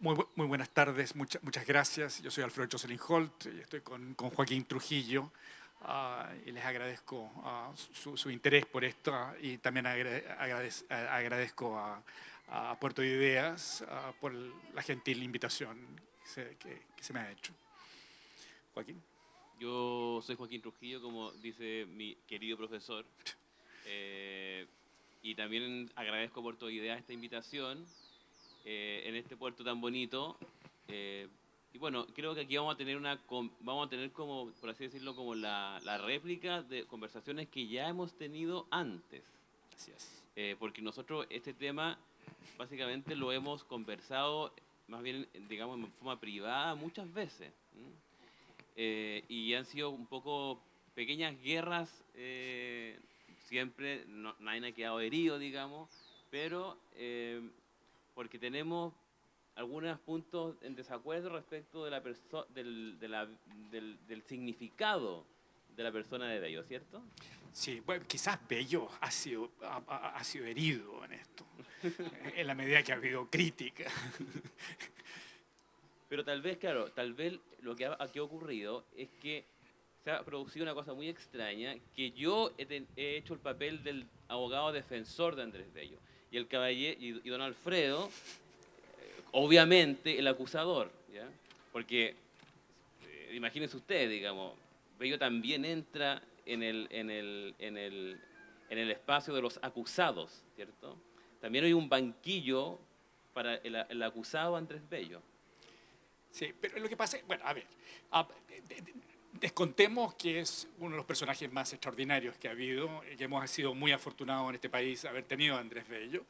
Muy buenas tardes, muchas gracias. Yo soy Alfredo Jocelyn Holt y estoy con Joaquín Trujillo y les agradezco su interés por esto y también agradezco a Puerto de Ideas por la gentil invitación que se me ha hecho. Joaquín. Yo soy Joaquín Trujillo, como dice mi querido profesor, y también agradezco a Puerto de Ideas esta invitación en este puerto tan bonito. Y bueno, creo que aquí vamos a tener como, por así decirlo, como la réplica de conversaciones que ya hemos tenido antes. Así es. Porque nosotros este tema básicamente lo hemos conversado más bien, digamos, en forma privada muchas veces. Y han sido un poco pequeñas guerras, siempre nadie ha quedado herido, digamos, pero porque tenemos algunos puntos en desacuerdo respecto de del significado de la persona de Bello, ¿cierto? Sí, bueno, quizás Bello ha sido herido en esto, en la medida que ha habido crítica. Pero tal vez, claro, tal vez lo que aquí ha ocurrido es que se ha producido una cosa muy extraña, que yo he hecho el papel del abogado defensor de Andrés Bello, y el caballero y don Alfredo, obviamente el acusador, ¿ya? Porque imagínense usted, digamos, Bello también entra en el espacio de los acusados, ¿cierto? También hay un banquillo para el acusado Andrés Bello. Sí, pero lo que pasa es, bueno, a ver, ah, descontemos que es uno de los personajes más extraordinarios que ha habido y que hemos sido muy afortunados en este país haber tenido a Andrés Bello.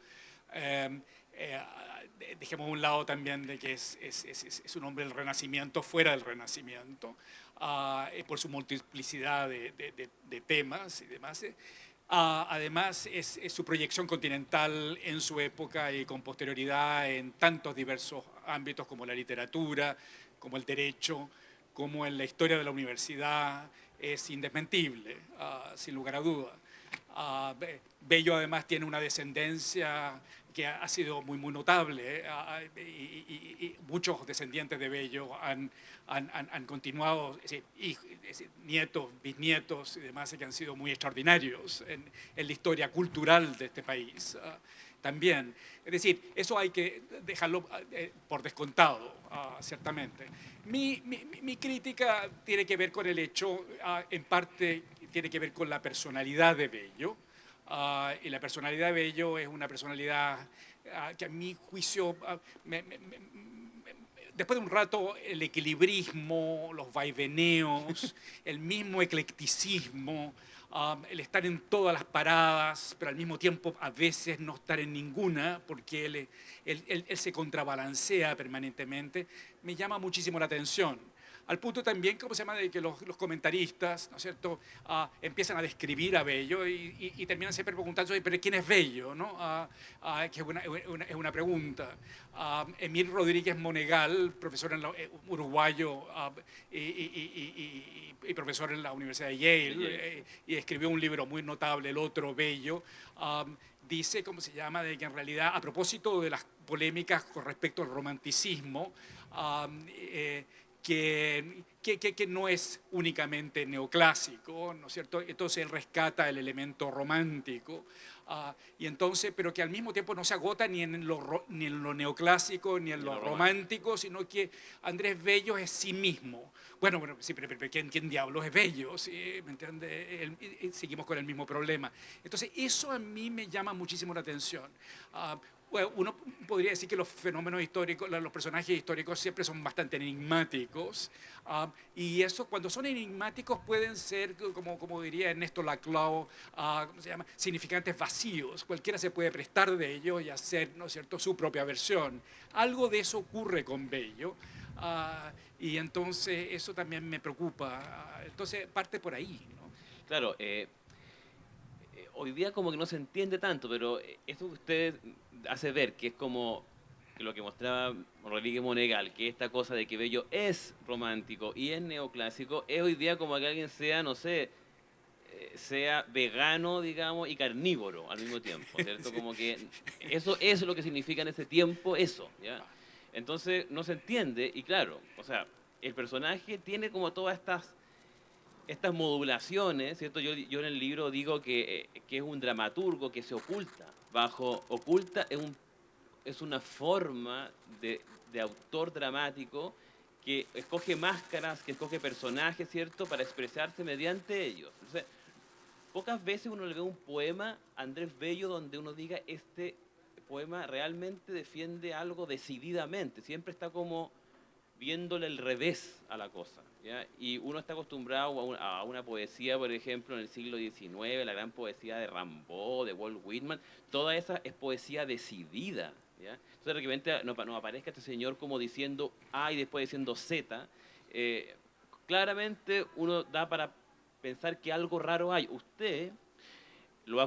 Eh, eh, Dejemos a un lado también de que es un hombre del Renacimiento, fuera del Renacimiento, por su multiplicidad de temas y demás. Además, es su proyección continental en su época y con posterioridad en tantos diversos ámbitos como la literatura, como el derecho, como en la historia de la universidad, es indesmentible, sin lugar a duda. Bello además tiene una descendencia que ha sido muy notable y muchos descendientes de Bello han continuado, es decir, nietos, bisnietos y demás que han sido muy extraordinarios en la historia cultural de este país. También. Es decir, eso hay que dejarlo por descontado, ciertamente. Mi crítica tiene que ver con el hecho, en parte tiene que ver con la personalidad de Bello, y la personalidad de Bello es una personalidad que a mi juicio, después de un rato, el equilibrismo, los vaiveneos, el mismo eclecticismo, el estar en todas las paradas, pero al mismo tiempo a veces no estar en ninguna, porque él se contrabalancea permanentemente, me llama muchísimo la atención. Al punto también, ¿cómo se llama?, de que los comentaristas, ¿no es cierto?, empiezan a describir a Bello y terminan siempre preguntándose, ¿pero quién es Bello?, ¿no? Que es una pregunta. Emil Rodríguez Monegal, profesor uruguayo y profesor en la Universidad de Yale, y escribió un libro muy notable, El otro Bello, dice, ¿cómo se llama?, de que en realidad, a propósito de las polémicas con respecto al romanticismo, que no es únicamente neoclásico, ¿no es cierto? Entonces él rescata el elemento romántico, y entonces, pero que al mismo tiempo no se agota ni en lo neoclásico ni en lo romántico, sino que Andrés Bello es sí mismo. Bueno, sí, pero ¿quién diablos es Bello? ¿Sí? ¿Me entiende? Seguimos con el mismo problema. Entonces, eso a mí me llama muchísimo la atención. Bueno, uno podría decir que los fenómenos históricos, los personajes históricos siempre son bastante enigmáticos, y eso, cuando son enigmáticos, pueden ser, como diría Ernesto Laclau, ¿cómo se llama?, significantes vacíos. Cualquiera se puede prestar de ellos y hacer, ¿no es cierto?, su propia versión. Algo de eso ocurre con Bello, y entonces eso también me preocupa. Entonces parte por ahí, ¿no? Claro, hoy día como que no se entiende tanto, pero esto que usted hace ver, que es como lo que mostraba Rodríguez Monegal, que esta cosa de que Bello es romántico y es neoclásico, es hoy día como que alguien sea, no sé, sea vegano, digamos, y carnívoro al mismo tiempo, ¿cierto? Sí. Como que eso es lo que significa en ese tiempo eso, ¿ya? Entonces no se entiende y claro, o sea, el personaje tiene como todas estas modulaciones, ¿cierto? Yo en el libro digo que es un dramaturgo que se oculta. Oculta es una forma de autor dramático que escoge máscaras, que escoge personajes, ¿cierto? Para expresarse mediante ellos. Entonces, pocas veces uno le ve un poema a Andrés Bello donde uno diga, este poema realmente defiende algo decididamente. Siempre está como viéndole el revés a la cosa, ¿ya? Y uno está acostumbrado a una poesía, por ejemplo, en el siglo XIX, la gran poesía de Rimbaud, de Walt Whitman, toda esa es poesía decidida, ¿ya? Entonces, de repente nos aparezca este señor como diciendo A y después diciendo Z, claramente uno da para pensar que algo raro hay. Usted lo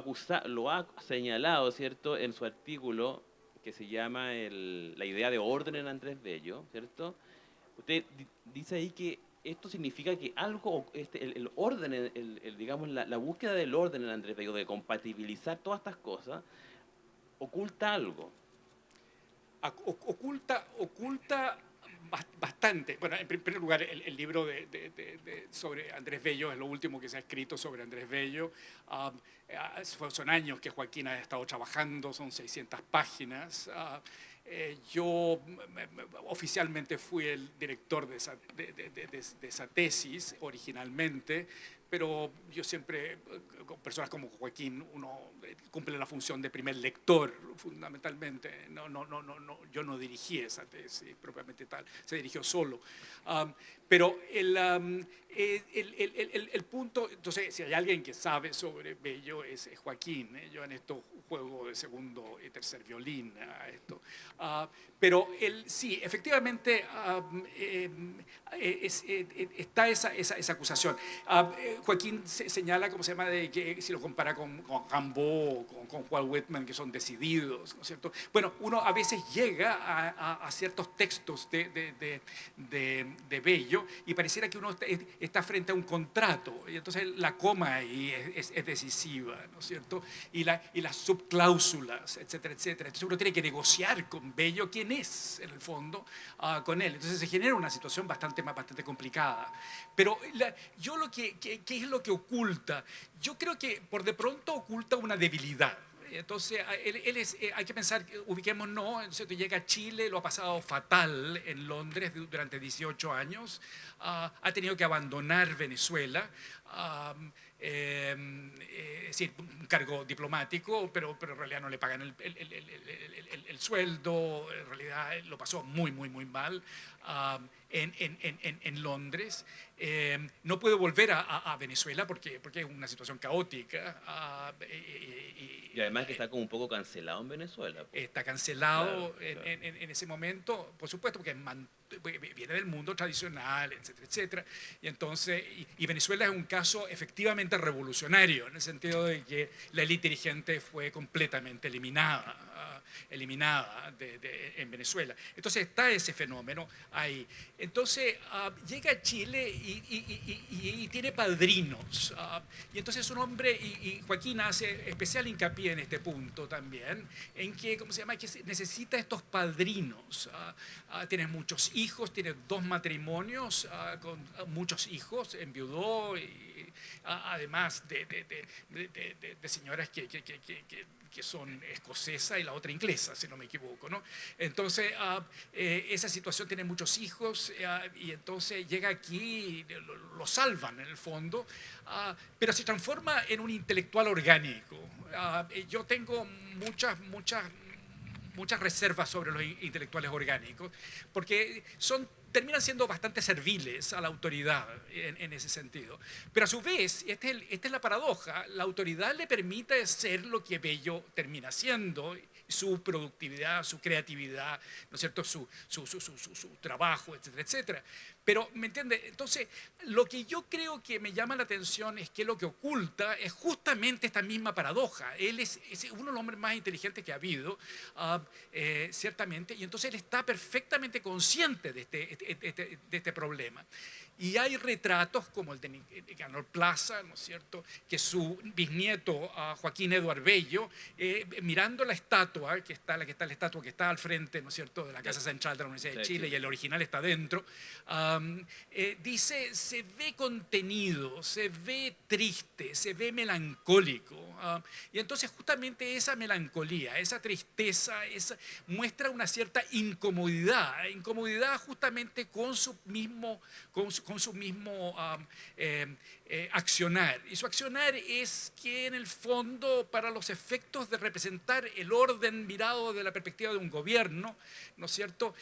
ha señalado, ¿cierto?, en su artículo que se llama La idea de orden en Andrés Bello, ¿cierto? Usted dice ahí que esto significa que algo, el orden, digamos, la búsqueda del orden en Andrés Bello, de compatibilizar todas estas cosas, oculta algo. Oculta bastante. Bueno, en primer lugar, el libro sobre Andrés Bello es lo último que se ha escrito sobre Andrés Bello. Son años que Joaquín ha estado trabajando, son 600 páginas. Yo oficialmente fui el director de esa tesis originalmente, pero yo siempre, con personas como Joaquín, uno cumple la función de primer lector, fundamentalmente. Yo no dirigí esa tesis propiamente tal, se dirigió solo. Pero el punto, entonces, si hay alguien que sabe sobre Bello es Joaquín. Yo en esto juego de segundo y tercer violín a esto. Pero sí, efectivamente está esa acusación. Joaquín señala, ¿cómo se llama?, de que si lo compara con Rimbaud, con Walt Whitman, que son decididos, ¿no es cierto? Bueno, uno a veces llega a ciertos textos de Bello y pareciera que uno está frente a un contrato, y entonces la coma ahí es decisiva, ¿no es cierto? Y las subcláusulas, etcétera, etcétera. Entonces uno tiene que negociar con Bello quién es, en el fondo, con él. Entonces se genera una situación bastante complicada. Pero yo ¿qué es lo que oculta? Yo creo que por de pronto oculta una debilidad. Entonces, hay que pensar, ubiquémonos, ¿no? Llega a Chile, lo ha pasado fatal en Londres durante 18 años, ha tenido que abandonar Venezuela, es decir, un cargo diplomático, pero en realidad no le pagan el sueldo, en realidad lo pasó muy mal en Londres. No puede volver a Venezuela porque es una situación caótica. Y además que está como un poco cancelado en Venezuela, pues. Está cancelado Claro. en ese momento, por supuesto, porque viene del mundo tradicional, etcétera, etcétera. Y entonces, Venezuela es un caso efectivamente revolucionario, en el sentido de que la élite dirigente fue completamente eliminada en Venezuela. Entonces está ese fenómeno ahí. Entonces llega a Chile y tiene padrinos. Y entonces es un hombre, y Joaquín hace especial hincapié en este punto también, en que, ¿cómo se llama?, que necesita estos padrinos. Tiene muchos hijos, tiene 2 matrimonios con muchos hijos, enviudó, además de señoras que son escocesas y la otra inglesa, si no me equivoco, ¿no? Entonces, esa situación, tiene muchos hijos, y entonces llega aquí, lo salvan en el fondo, pero se transforma en un intelectual orgánico. Yo tengo muchas reservas sobre los intelectuales orgánicos, porque terminan siendo bastante serviles a la autoridad en ese sentido. Pero a su vez, esta es la paradoja, la autoridad le permite ser lo que Bello termina siendo, su productividad, su creatividad, ¿no es cierto?, su trabajo, etcétera, etcétera. Pero, ¿me entiende? Entonces, lo que yo creo que me llama la atención es que lo que oculta es justamente esta misma paradoja. Él es uno de los hombres más inteligentes que ha habido, ciertamente, y entonces él está perfectamente consciente de este problema. Y hay retratos como el de Nicanor Plaza, ¿no es cierto?, que su bisnieto Joaquín Eduard Bello, mirando la estatua, que está la estatua que está al frente, ¿no es cierto?, de la Casa Central de la Universidad de Chile, y el original está dentro, dice, se ve contenido, se ve triste, se ve melancólico. Y entonces justamente esa melancolía, esa tristeza, muestra una cierta incomodidad justamente con su mismo, accionar. Y su accionar es que en el fondo, para los efectos de representar el orden mirado de la perspectiva de un gobierno, ¿no es cierto?,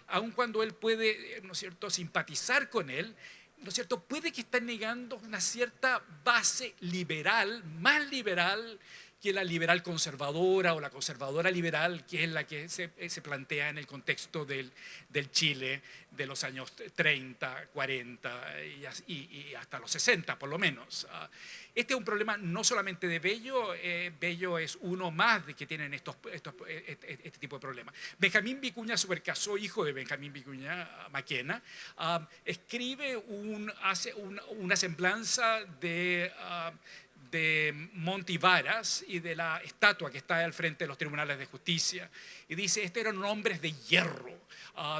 aun cuando él puede, ¿no es cierto?, simpatizar con él, ¿no es cierto?, puede que esté negando una cierta base liberal, más liberal que la liberal conservadora o la conservadora liberal, que es la que se plantea en el contexto del Chile de los años 30, 40 y hasta los 60 por lo menos. Este es un problema no solamente de Bello, Bello es uno más de que tienen este tipo de problemas. Benjamín Vicuña Supercasó, hijo de Benjamín Vicuña Maquena, escribe hace una semblanza de Monty Varas y de la estatua que está al frente de los tribunales de justicia. Y dice, estos eran hombres de hierro,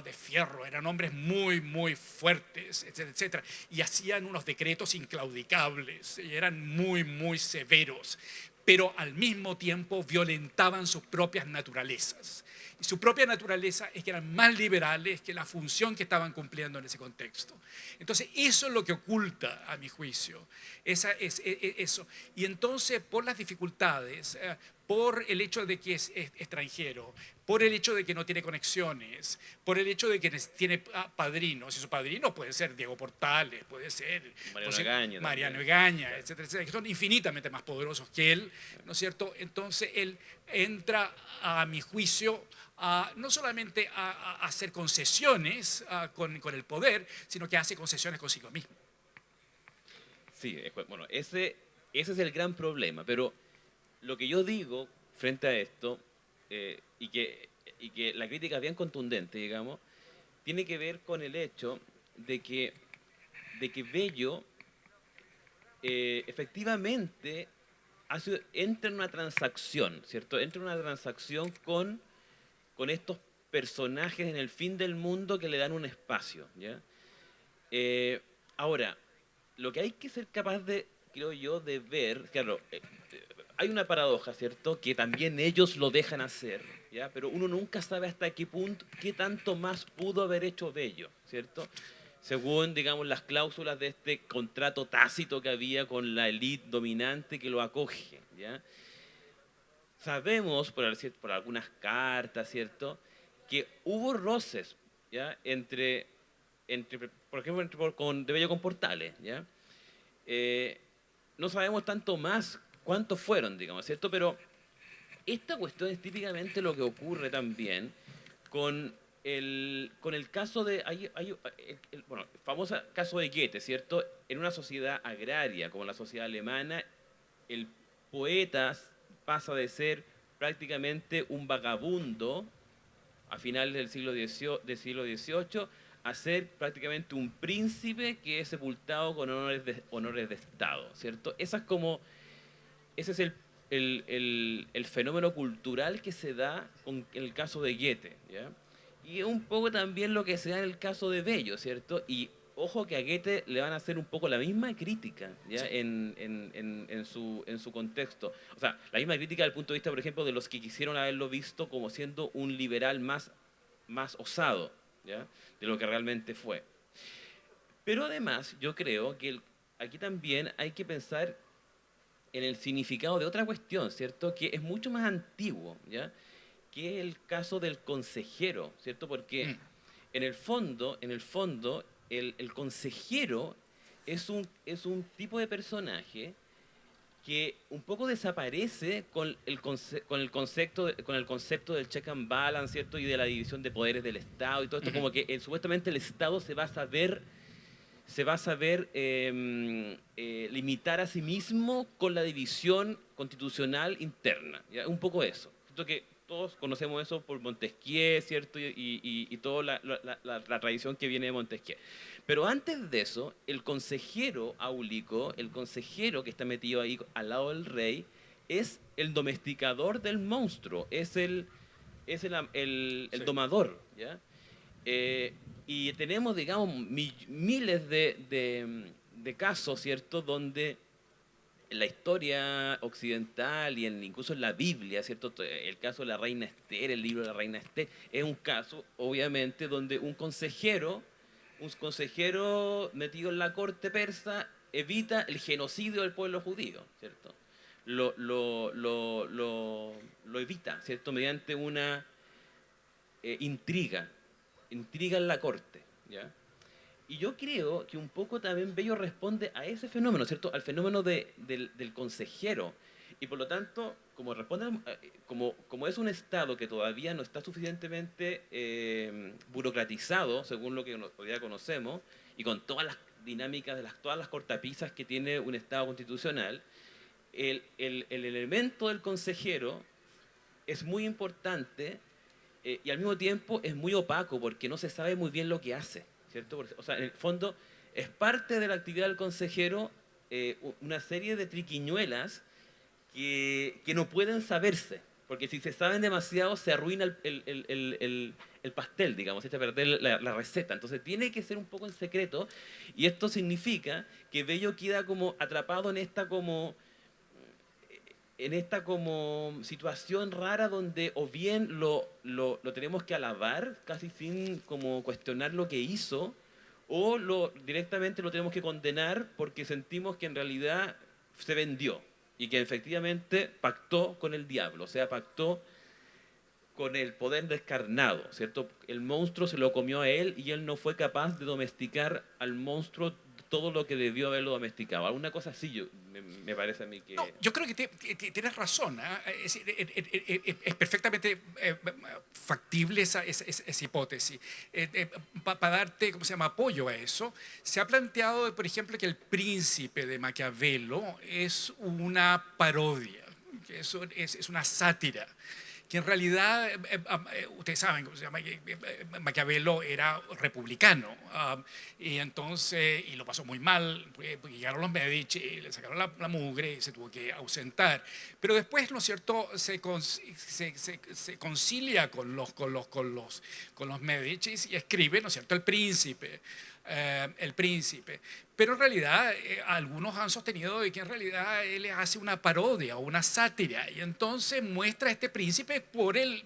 de fierro, eran hombres muy, muy fuertes, etcétera, etcétera. Y hacían unos decretos inclaudicables, y eran muy, muy severos, pero al mismo tiempo violentaban sus propias naturalezas. Y su propia naturaleza es que eran más liberales que la función que estaban cumpliendo en ese contexto. Entonces, eso es lo que oculta, a mi juicio, eso. Y entonces, por las dificultades, por el hecho de que es extranjero, por el hecho de que no tiene conexiones, por el hecho de que tiene padrinos, y sus padrinos pueden ser Diego Portales, puede ser Mariano Egaña, etcétera, etcétera, que son infinitamente más poderosos que él, ¿no es cierto? Entonces él entra, a mi juicio, no solamente a hacer concesiones con el poder, sino que hace concesiones consigo mismo. Sí, bueno, ese es el gran problema, pero lo que yo digo frente a esto, y que la crítica es bien contundente, digamos, tiene que ver con el hecho de que Bello efectivamente entra en una transacción, ¿cierto? Entra en una transacción con estos personajes en el fin del mundo que le dan un espacio, ¿ya? Ahora, lo que hay que ser capaz de, creo yo, de ver, claro, hay una paradoja, ¿cierto? Que también ellos lo dejan hacer, ¿ya? Pero uno nunca sabe hasta qué punto, qué tanto más pudo haber hecho Bello, ¿cierto? Según, digamos, las cláusulas de este contrato tácito que había con la élite dominante que lo acoge, ¿ya? Sabemos, por algunas cartas, ¿cierto?, que hubo roces, ¿ya?, por ejemplo, de Bello con Portales, ¿ya? No sabemos tanto más cuántos fueron, digamos, ¿cierto? Pero esta cuestión es típicamente lo que ocurre también con el caso de, bueno, el famoso caso de Goethe, ¿cierto? En una sociedad agraria como la sociedad alemana, el poeta pasa de ser prácticamente un vagabundo a finales del siglo XVIII a ser prácticamente un príncipe que es sepultado con honores de Estado, ¿cierto? Ese es el fenómeno cultural que se da en el caso de Goethe, ¿ya? Y un poco también lo que se da en el caso de Bello, ¿cierto? Y ojo que a Goethe le van a hacer un poco la misma crítica, ¿ya? Sí. En su contexto. O sea, la misma crítica desde el punto de vista, por ejemplo, de los que quisieron haberlo visto como siendo un liberal más osado, ¿ya?, de lo que realmente fue. Pero además, yo creo que aquí también hay que pensar en el significado de otra cuestión, ¿cierto?, que es mucho más antiguo, ¿ya?, que es el caso del consejero, ¿cierto? Porque en el fondo, el consejero es un tipo de personaje que un poco desaparece con el concepto del check and balance, ¿cierto?, y de la división de poderes del Estado y todo esto, como que supuestamente el Estado se va a saber limitar a sí mismo con la división constitucional interna, ¿ya? Un poco eso. Siento que todos conocemos eso por Montesquieu, ¿cierto? Y toda la tradición que viene de Montesquieu. Pero antes de eso, el consejero áulico, el consejero que está metido ahí al lado del rey, es el domesticador del monstruo, es el Sí. domador, ¿ya? Y tenemos, digamos, miles de casos, ¿cierto?, donde en la historia occidental y incluso en la Biblia, ¿cierto?, el caso de la reina Esther, el libro de la reina Esther, es un caso, obviamente, donde un consejero metido en la corte persa evita el genocidio del pueblo judío, ¿cierto? Lo evita, ¿cierto?, mediante una intriga en la corte, ¿ya? Y yo creo que un poco también Bello responde a ese fenómeno, ¿cierto? Al fenómeno del consejero. Y por lo tanto, como es un Estado que todavía no está suficientemente burocratizado, según lo que todavía conocemos, y con todas las dinámicas de todas las cortapisas que tiene un Estado constitucional, el elemento del consejero es muy importante y al mismo tiempo es muy opaco porque no se sabe muy bien lo que hace, ¿cierto? O sea, en el fondo es parte de la actividad del consejero una serie de triquiñuelas que no pueden saberse, porque si se saben demasiado se arruina el pastel, digamos, se echa a perder la receta. Entonces tiene que ser un poco en secreto y esto significa que Bello queda como atrapado en esta como situación rara donde o bien lo tenemos que alabar casi sin como cuestionar lo que hizo o directamente lo tenemos que condenar porque sentimos que en realidad se vendió y que efectivamente pactó con el diablo, o sea, pactó con el poder descarnado, ¿cierto? El monstruo se lo comió a él y él no fue capaz de domesticar al monstruo todo lo que debió haberlo domesticado. Alguna cosa así me parece a mí que... No, yo creo que tienes razón. ¿Ah? Es perfectamente factible esa hipótesis. Para darte, ¿cómo se llama?, apoyo a eso, se ha planteado, por ejemplo, que El Príncipe de Maquiavelo es una parodia, que es una sátira, que en realidad, ustedes saben, ¿cómo se llama?, Maquiavelo era republicano, y entonces, y lo pasó muy mal, porque llegaron los Medici, le sacaron la mugre y se tuvo que ausentar. Pero después, ¿no es cierto?, se concilia con los Medici y escribe, ¿no es cierto?, El Príncipe. El Príncipe. Pero en realidad algunos han sostenido de que en realidad él hace una parodia o una sátira y entonces muestra a este príncipe por el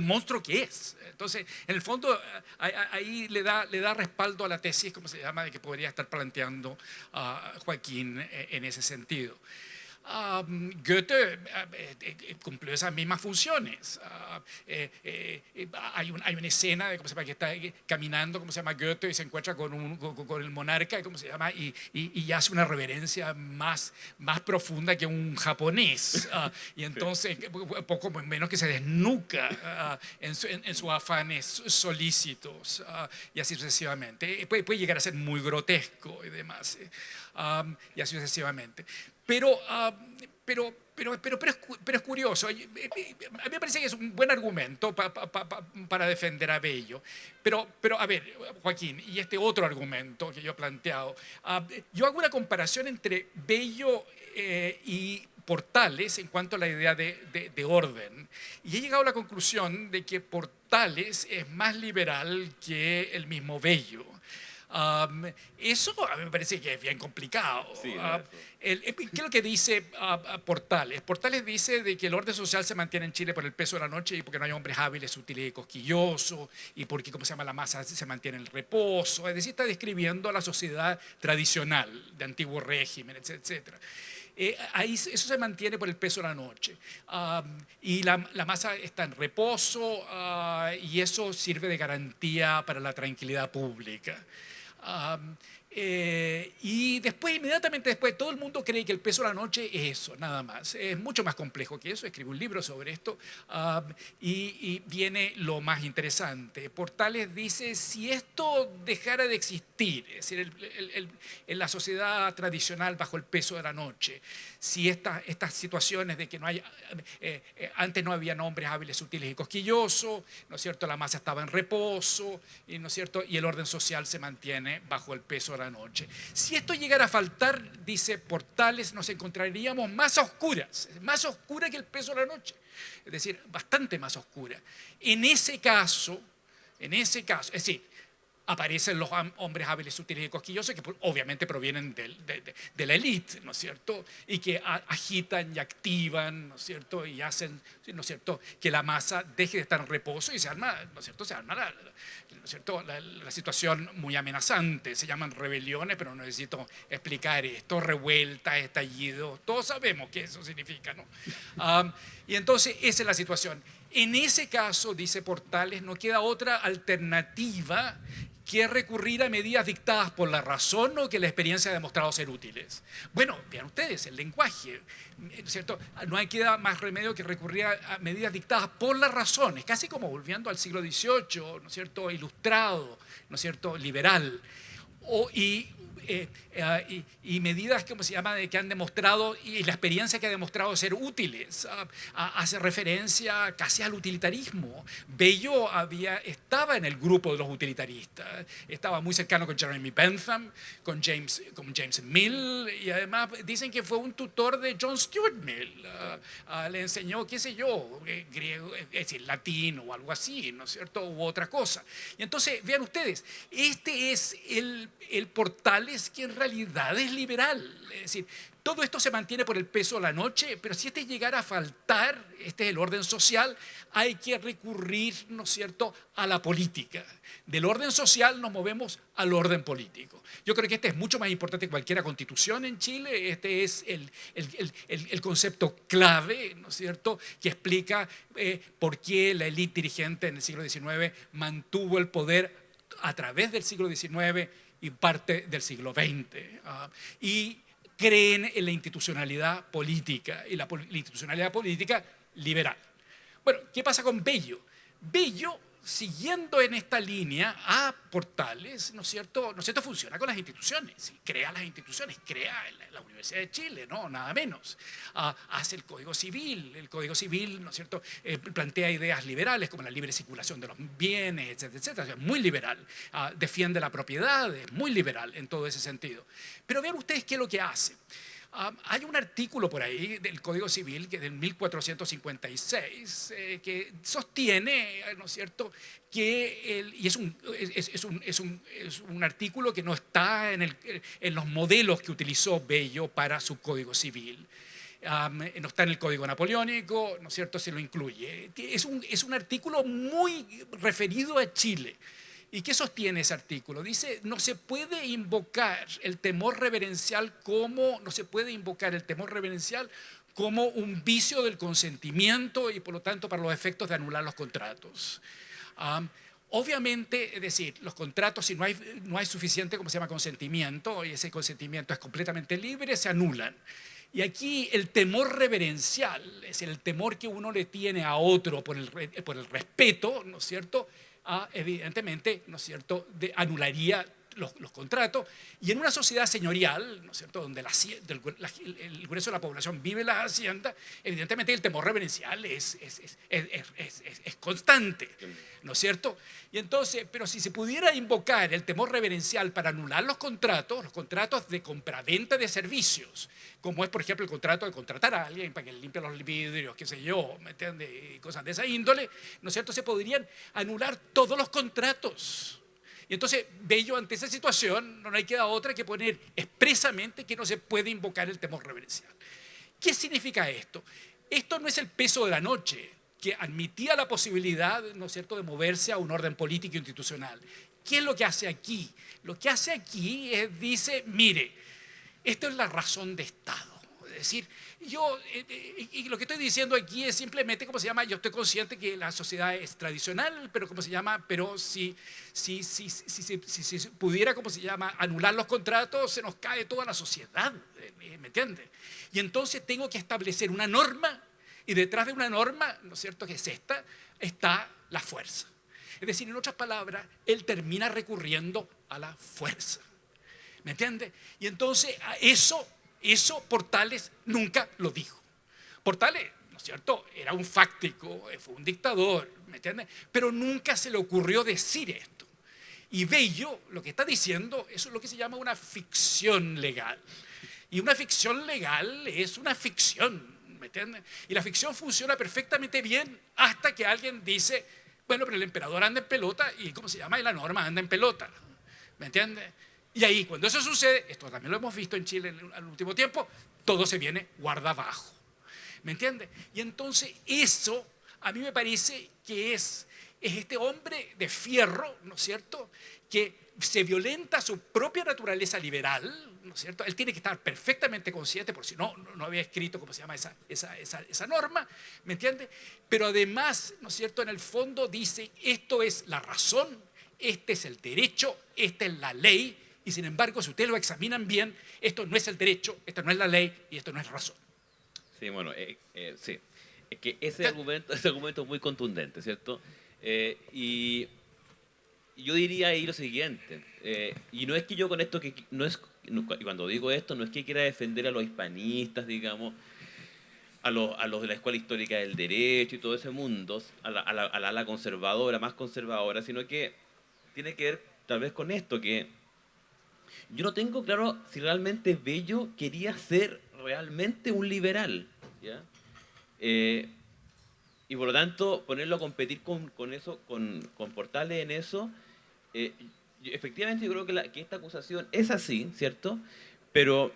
monstruo que es. Entonces, en el fondo, ahí le da respaldo a la tesis, como se llama, de que podría estar planteando Joaquín en ese sentido. Goethe cumplió esas mismas funciones. Hay una escena de, ¿cómo se llama?, que está caminando, ¿cómo se llama?, Goethe y se encuentra con el monarca, ¿cómo se llama?, y hace una reverencia más profunda que un japonés. Y entonces, poco menos que se desnuca en sus afanes solícitos y así sucesivamente. Puede llegar a ser muy grotesco y demás. Y así sucesivamente. Pero, es curioso. A mí me parece que es un buen argumento para defender a Bello. Pero, a ver, Joaquín, y este otro argumento que yo he planteado, yo hago una comparación entre Bello y Portales en cuanto a la idea de orden. Y he llegado a la conclusión de que Portales es más liberal que el mismo Bello. Eso a mí me parece que es bien complicado. Sí, ¿Qué es lo que dice Portales? Portales dice de que el orden social se mantiene en Chile por el peso de la noche y porque no hay hombres hábiles, útiles y quisquillosos, y porque, ¿cómo se llama?, la masa se mantiene en el reposo. Es decir, está describiendo a la sociedad tradicional de antiguo régimen, etcétera. Ahí eso se mantiene por el peso de la noche. Y la masa está en reposo y eso sirve de garantía para la tranquilidad pública. Y después, inmediatamente después, todo el mundo cree que el peso de la noche es eso, nada más. Es mucho más complejo que eso. Escribí un libro sobre esto y viene lo más interesante. Portales dice, si esto dejara de existir, es decir, en la sociedad tradicional bajo el peso de la noche, si estas situaciones de que no hay, antes no había hombres hábiles, útiles y cosquillosos, ¿no es cierto? La masa estaba en reposo, ¿no es cierto? Y el orden social se mantiene bajo el peso de la noche. Si esto llegara a faltar, dice Portales, nos encontraríamos más oscuras que el peso de la noche, es decir, bastante más oscura. En ese caso, es decir, aparecen los hombres hábiles, útiles y cosquillosos que obviamente provienen de la élite, ¿no es cierto? Y que agitan y activan, ¿no es cierto? Y hacen, ¿no es cierto?, que la masa deje de estar en reposo y se arma, ¿no es cierto?, se arma ¿no es cierto?, la situación muy amenazante. Se llaman rebeliones, pero no necesito explicar esto, revueltas, estallidos, todos sabemos qué eso significa, ¿no? Y entonces esa es la situación. En ese caso, dice Portales, no queda otra alternativa que recurrir a medidas dictadas por la razón o que la experiencia ha demostrado ser útiles. Bueno, vean ustedes, el lenguaje, ¿no es cierto? No hay queda más remedio que recurrir a medidas dictadas por la razón. Es casi como volviendo al siglo XVIII, ¿no es cierto?, ilustrado, ¿no es cierto?, liberal. Y medidas, ¿cómo se llama?, que han demostrado, y la experiencia que ha demostrado ser útiles. Hace referencia casi al utilitarismo. Bello estaba en el grupo de los utilitaristas, estaba muy cercano con Jeremy Bentham, con James Mill, y además dicen que fue un tutor de John Stuart Mill. Le enseñó, qué sé yo, griego, es decir, latín o algo así, ¿no es cierto?, u otra cosa. Y entonces, vean ustedes, este es el Portales que en realidad es liberal. Es decir, todo esto se mantiene por el peso de la noche, pero si este llegara a faltar, este es el orden social, hay que recurrir, ¿no es cierto?, a la política. Del orden social nos movemos al orden político. Yo creo que este es mucho más importante que cualquier constitución en Chile. Este es el concepto clave, ¿no es cierto?, que explica por qué la élite dirigente en el siglo XIX mantuvo el poder a través del siglo XIX y parte del siglo XX. Y creen en la institucionalidad política, y la institucionalidad política liberal. Bueno, ¿qué pasa con Bello? Bello, siguiendo en esta línea a Portales, ¿no es cierto?, funciona con las instituciones, crea las instituciones, crea la Universidad de Chile, no, nada menos. Hace el Código Civil, ¿no es cierto?, plantea ideas liberales como la libre circulación de los bienes, etcétera, etcétera, es muy liberal. Defiende la propiedad, es muy liberal en todo ese sentido. Pero vean ustedes qué es lo que hace. Hay un artículo por ahí del Código Civil que es del 1456 que sostiene, ¿no es cierto?, que y es un artículo que no está en los modelos que utilizó Bello para su Código Civil. No está en el Código Napoleónico, ¿no es cierto?, se lo incluye. Es un artículo muy referido a Chile. ¿Y qué sostiene ese artículo? Dice, no se puede invocar el temor reverencial como un vicio del consentimiento y por lo tanto para los efectos de anular los contratos. Obviamente, es decir, los contratos, si no hay suficiente, ¿cómo se llama?, consentimiento, y ese consentimiento es completamente libre, se anulan. Y aquí el temor reverencial, es decir, el temor que uno le tiene a otro por el respeto, ¿no es cierto?, evidentemente, ¿no es cierto?, anularía los contratos. Y en una sociedad señorial, ¿no es cierto?, donde el grueso de la población vive en las haciendas, evidentemente el temor reverencial es constante, ¿no es cierto? Y entonces, pero si se pudiera invocar el temor reverencial para anular los contratos de compraventa de servicios, como es, por ejemplo, el contrato de contratar a alguien para que le limpie los vidrios, qué sé yo, ¿me entiendes?, cosas de esa índole, ¿no es cierto?, se podrían anular todos los contratos. Y entonces, Bello, ante esa situación, no hay queda otra que poner expresamente que no se puede invocar el temor reverencial. ¿Qué significa esto? Esto no es el peso de la noche, que admitía la posibilidad, ¿no es cierto?, de moverse a un orden político e institucional. ¿Qué es lo que hace aquí? Lo que hace aquí es, dice, mire, esto es la razón de Estado. Es decir, yo, y lo que estoy diciendo aquí es simplemente, ¿cómo se llama? Yo estoy consciente que la sociedad es tradicional, pero ¿cómo se llama? Pero si se pudiera, ¿cómo se llama? Anular los contratos, se nos cae toda la sociedad, ¿me entiendes? Y entonces tengo que establecer una norma, y detrás de una norma, ¿no es cierto?, que es esta, está la fuerza. Es decir, en otras palabras, él termina recurriendo a la fuerza. ¿Me entiende? Y entonces eso Portales nunca lo dijo. Portales, ¿no es cierto?, era un fáctico, fue un dictador, ¿me entiende? Pero nunca se le ocurrió decir esto. Y Bello lo que está diciendo, eso es lo que se llama una ficción legal. Y una ficción legal es una ficción, ¿me entiende? Y la ficción funciona perfectamente bien hasta que alguien dice, bueno, pero el emperador anda en pelota y, ¿cómo se llama? Y la norma anda en pelota, ¿me entiende? Y ahí, cuando eso sucede, esto también lo hemos visto en Chile en el último tiempo, todo se viene guarda abajo. ¿Me entiende? Y entonces eso a mí me parece que es este hombre de fierro, ¿no es cierto?, que se violenta su propia naturaleza liberal, ¿no es cierto? Él tiene que estar perfectamente consciente, por si no había escrito, ¿cómo se llama?, esa norma, ¿me entiende? Pero además, ¿no es cierto?, en el fondo dice, esto es la razón, este es el derecho, esta es la ley, y sin embargo, si ustedes lo examinan bien, esto no es el derecho, esto no es la ley y esto no es razón. Sí, bueno, sí. Es que ese argumento es muy contundente, ¿cierto? Y yo diría ahí lo siguiente, y no es que yo con esto, y cuando digo esto, no es que quiera defender a los hispanistas, digamos, a los de la Escuela Histórica del Derecho y todo ese mundo, a la ala conservadora, más conservadora, sino que tiene que ver tal vez con esto, que yo no tengo claro si realmente Bello quería ser realmente un liberal, ¿ya? Y por lo tanto, ponerlo a competir con eso, con Portales en eso, efectivamente yo creo que esta acusación es así, ¿cierto? Pero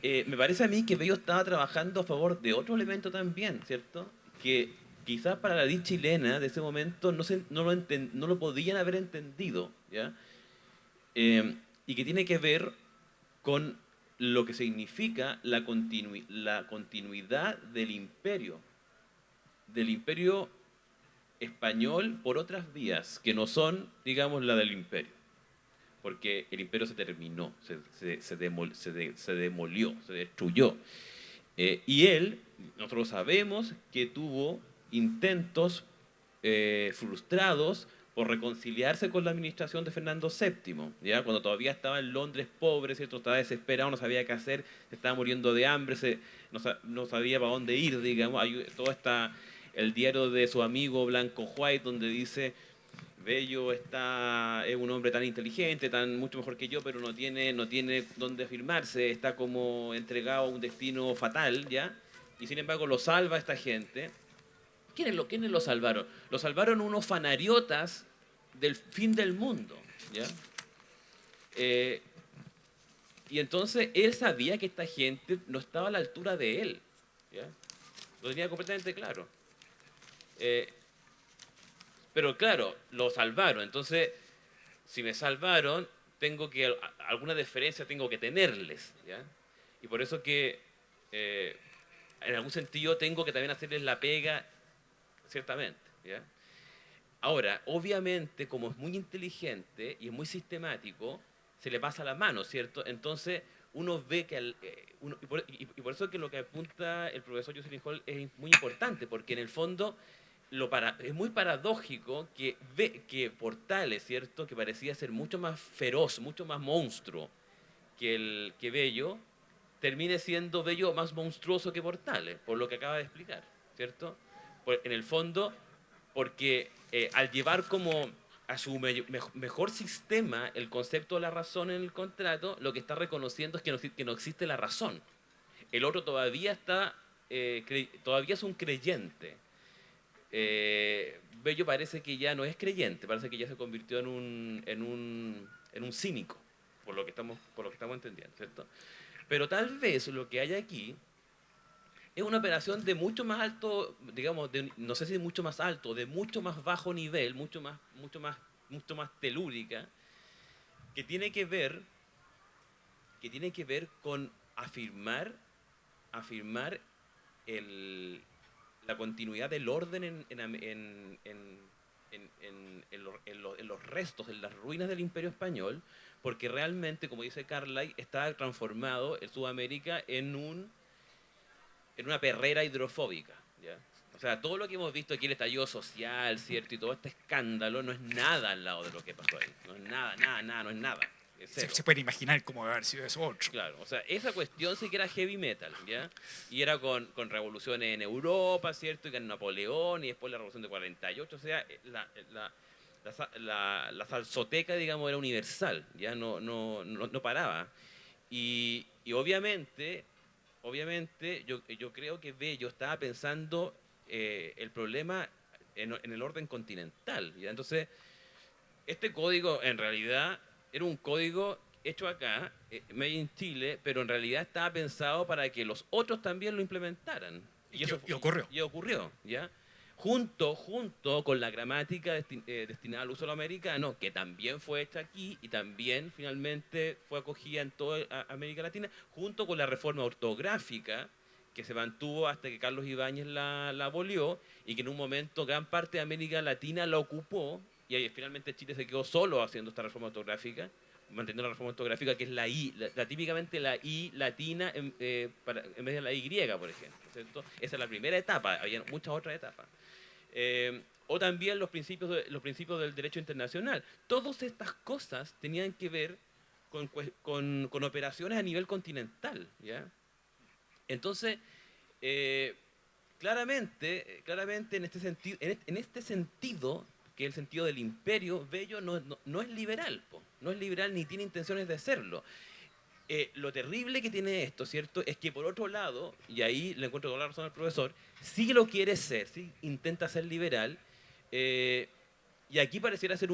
me parece a mí que Bello estaba trabajando a favor de otro elemento también, ¿cierto? Que quizás para la elite chilena de ese momento no lo podían haber entendido, ¿ya? Y que tiene que ver con lo que significa la continuidad del imperio español por otras vías que no son, digamos, la del imperio. Porque el imperio se terminó, se demolió, se destruyó. Y él, nosotros sabemos que tuvo intentos frustrados por reconciliarse con la administración de Fernando VII, ¿ya? Cuando todavía estaba en Londres pobre, ¿cierto? Estaba desesperado, no sabía qué hacer, se estaba muriendo de hambre, no sabía para dónde ir, digamos. Todo está el diario de su amigo Blanco White, donde dice, Bello es un hombre tan inteligente, mucho mejor que yo, pero no tiene dónde afirmarse, está como entregado a un destino fatal, ¿ya? Y sin embargo lo salva esta gente. ¿Quiénes lo salvaron? Lo salvaron unos fanariotas del fin del mundo, ¿ya? Y entonces él sabía que esta gente no estaba a la altura de él, ¿ya? Lo tenía completamente claro. Pero claro, lo salvaron. Entonces, si me salvaron, alguna deferencia tengo que tenerles, ¿ya? Y por eso que, en algún sentido, tengo que también hacerles la pega, ciertamente, ¿ya? Ahora, obviamente, como es muy inteligente y es muy sistemático, se le pasa la mano, ¿cierto? Entonces, uno ve que... y por eso que lo que apunta el profesor Jocelyn Hall es muy importante, porque en el fondo es muy paradójico que Portales, ¿cierto?, que parecía ser mucho más feroz, mucho más monstruo que Bello, termine siendo Bello más monstruoso que Portales, por lo que acaba de explicar, ¿cierto? En el fondo, porque al llevar como a su mejor sistema el concepto de la razón en el contrato, lo que está reconociendo es que no existe la razón. El otro todavía todavía es un creyente. Bello parece que ya no es creyente, parece que ya se convirtió en un cínico, por lo que estamos entendiendo, ¿cierto? Pero tal vez lo que hay aquí es una operación de mucho más alto, digamos, no sé si de mucho más alto, de mucho más bajo nivel, mucho más telúrica, que tiene que ver con afirmar afirmar la continuidad del orden en los restos, en las ruinas del Imperio Español, porque realmente, como dice Carlyle, está transformado en Sudamérica en una perrera hidrofóbica, ¿ya? O sea, todo lo que hemos visto aquí, el estallido social, ¿cierto? Y todo este escándalo no es nada al lado de lo que pasó ahí. No es nada, nada, nada, no es nada. Es cero. Se puede imaginar cómo debe haber sido eso otro. Claro, o sea, esa cuestión sí que era heavy metal, ¿ya? Y era con revoluciones en Europa, ¿cierto? Y con Napoleón, y después la revolución de 48, o sea, la salsoteca, digamos, era universal, ¿ya? No paraba. Y obviamente yo creo que Bello estaba pensando el problema en el orden continental, ¿ya? Entonces, este código en realidad era un código hecho acá, made in Chile, pero en realidad estaba pensado para que los otros también lo implementaran. Y ocurrió. Y ocurrió, ¿ya? Junto con la gramática destinada al uso americano, que también fue hecha aquí y también finalmente fue acogida en toda América Latina, junto con la reforma ortográfica que se mantuvo hasta que Carlos Ibáñez la abolió y que en un momento gran parte de América Latina la ocupó y ahí finalmente Chile se quedó solo haciendo esta reforma ortográfica, manteniendo la reforma ortográfica que es la I, típicamente la I latina en vez de la Y, por ejemplo, ¿cierto? Esa es la primera etapa, había muchas otras etapas. O también los principios del derecho internacional. Todas estas cosas tenían que ver con operaciones a nivel continental, ¿ya? Entonces, claramente en este sentido, que es el sentido del imperio, Bello no es liberal, no es liberal ni tiene intenciones de serlo. Lo terrible que tiene esto, ¿cierto?, es que por otro lado, y ahí le encuentro toda la razón al profesor, sí lo quiere ser, sí intenta ser liberal, y aquí pareciera ser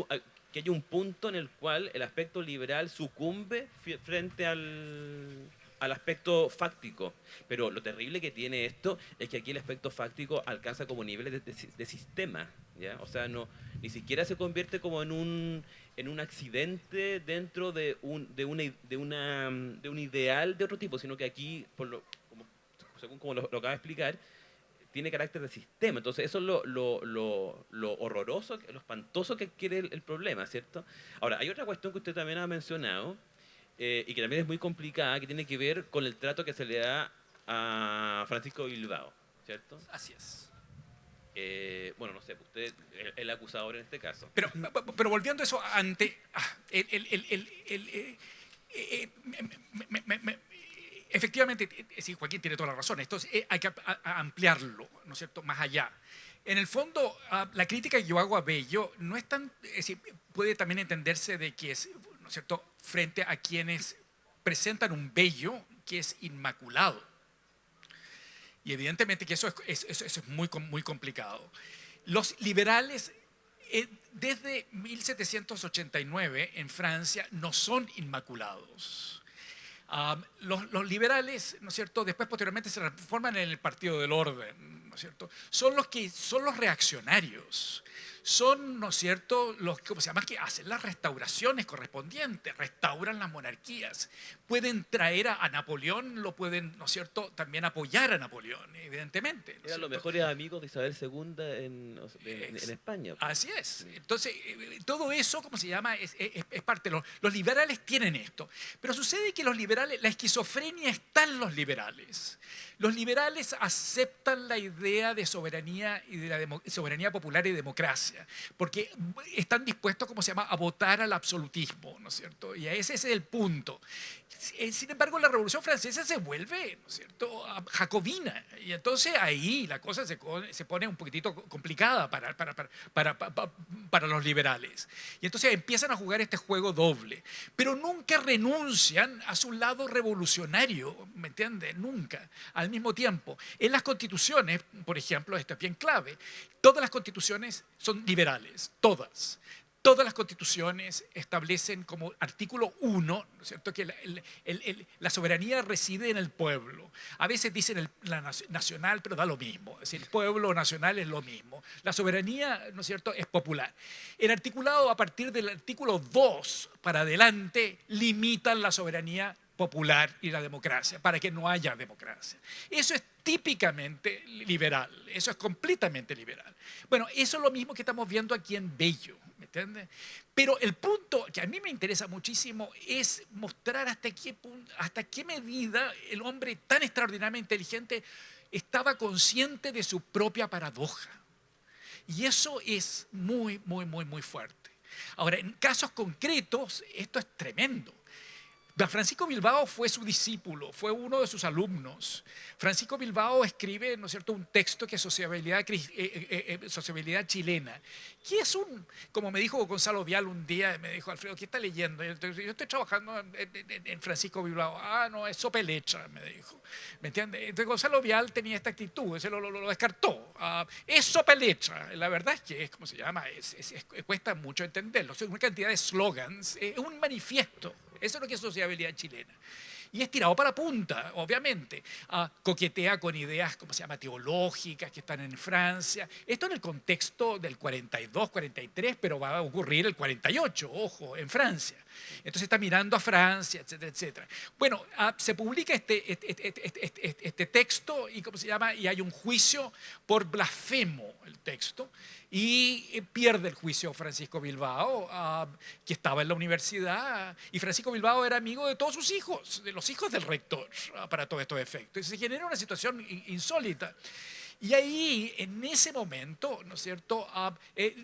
que hay un punto en el cual el aspecto liberal sucumbe frente al aspecto fáctico. Pero lo terrible que tiene esto es que aquí el aspecto fáctico alcanza como niveles de sistema, ¿ya? O sea, ni siquiera se convierte como en un accidente dentro de un ideal de otro tipo, sino que aquí, según como lo acaba de explicar, tiene carácter de sistema. Entonces eso es lo horroroso, lo espantoso que adquiere el problema, ¿cierto? Ahora, hay otra cuestión que usted también ha mencionado, y que también es muy complicada, que tiene que ver con el trato que se le da a Francisco Bilbao, ¿cierto? Así es. Bueno, no sé, usted es el acusador en este caso. Pero volviendo a eso, efectivamente, sí, Joaquín tiene toda la razón. Entonces hay que ampliarlo, ¿no es cierto?, más allá. En el fondo, la crítica que yo hago a Bello no es tan, es decir, puede también entenderse de que es, ¿no es cierto?, frente a quienes presentan un Bello que es inmaculado. Y evidentemente que eso es muy complicado. Los liberales, desde 1789 en Francia, no son inmaculados. Los liberales, ¿no es cierto?, después posteriormente se transforman en el Partido del Orden, ¿no es cierto? Son los reaccionarios. Son, ¿no es cierto?, los que, ¿cómo se llama?, que hacen las restauraciones correspondientes, restauran las monarquías. Pueden traer a Napoleón, lo pueden, ¿no es cierto?, también apoyar a Napoleón, evidentemente, ¿no es Eran los cierto?, mejores amigos de Isabel II en España. Así es. Entonces, todo eso, ¿cómo se llama?, es parte. Los liberales tienen esto. Pero sucede que los liberales, la esquizofrenia está en los liberales. Los liberales aceptan la idea de soberanía y de la soberanía popular y democracia, porque están dispuestos, ¿cómo se llama?, a votar al absolutismo, ¿no es cierto? Y ese es el punto. Sin embargo, la Revolución Francesa se vuelve, ¿no es cierto?, jacobina, y entonces ahí la cosa se pone un poquitito complicada para los liberales. Y entonces empiezan a jugar este juego doble, pero nunca renuncian a su lado revolucionario, ¿me entiendes? Nunca. Al mismo tiempo, en las constituciones, por ejemplo, esto es bien clave, todas las constituciones son liberales, todas. Todas las constituciones establecen como artículo 1, ¿no es cierto?, que la soberanía reside en el pueblo. A veces dicen la nacional, pero da lo mismo. Es decir, el pueblo nacional es lo mismo. La soberanía, ¿no es cierto?, es popular. El articulado, a partir del artículo 2 para adelante, limitan la soberanía popular y la democracia, para que no haya democracia. Eso es típicamente liberal, eso es completamente liberal. Bueno, eso es lo mismo que estamos viendo aquí en Bello, ¿me entiendes? Pero el punto que a mí me interesa muchísimo es mostrar hasta qué medida el hombre tan extraordinariamente inteligente estaba consciente de su propia paradoja. Y eso es muy, muy, muy, muy fuerte. Ahora, en casos concretos, esto es tremendo. Francisco Bilbao fue su discípulo, fue uno de sus alumnos. Francisco Bilbao escribe, ¿no es cierto?, un texto que es sociabilidad chilena, que es como me dijo Gonzalo Vial un día, me dijo, Alfredo, ¿qué está leyendo? Yo estoy trabajando en Francisco Bilbao. Ah, no, es sopelecha, me dijo. ¿Me entiendes? Entonces Gonzalo Vial tenía esta actitud, ese lo descartó. Es sopelecha. La verdad es que ¿cómo se llama? Cuesta mucho entenderlo. Es una cantidad de slogans, es un manifiesto. Eso es lo que es sociabilidad chilena. Y es tirado para punta, obviamente. Coquetea con ideas, ¿cómo se llama?, teológicas que están en Francia. Esto en el contexto del 42, 43, pero va a ocurrir el 48, ojo, en Francia. Entonces está mirando a Francia, etcétera, etcétera. Bueno, se publica este texto y, ¿cómo se llama?, y hay un juicio por blasfemo, el texto, y pierde el juicio Francisco Bilbao, que estaba en la universidad, y Francisco Bilbao era amigo de todos sus hijos, de los hijos del rector, para todos estos efectos. Y se genera una situación insólita. Y ahí, en ese momento, ¿no es cierto?,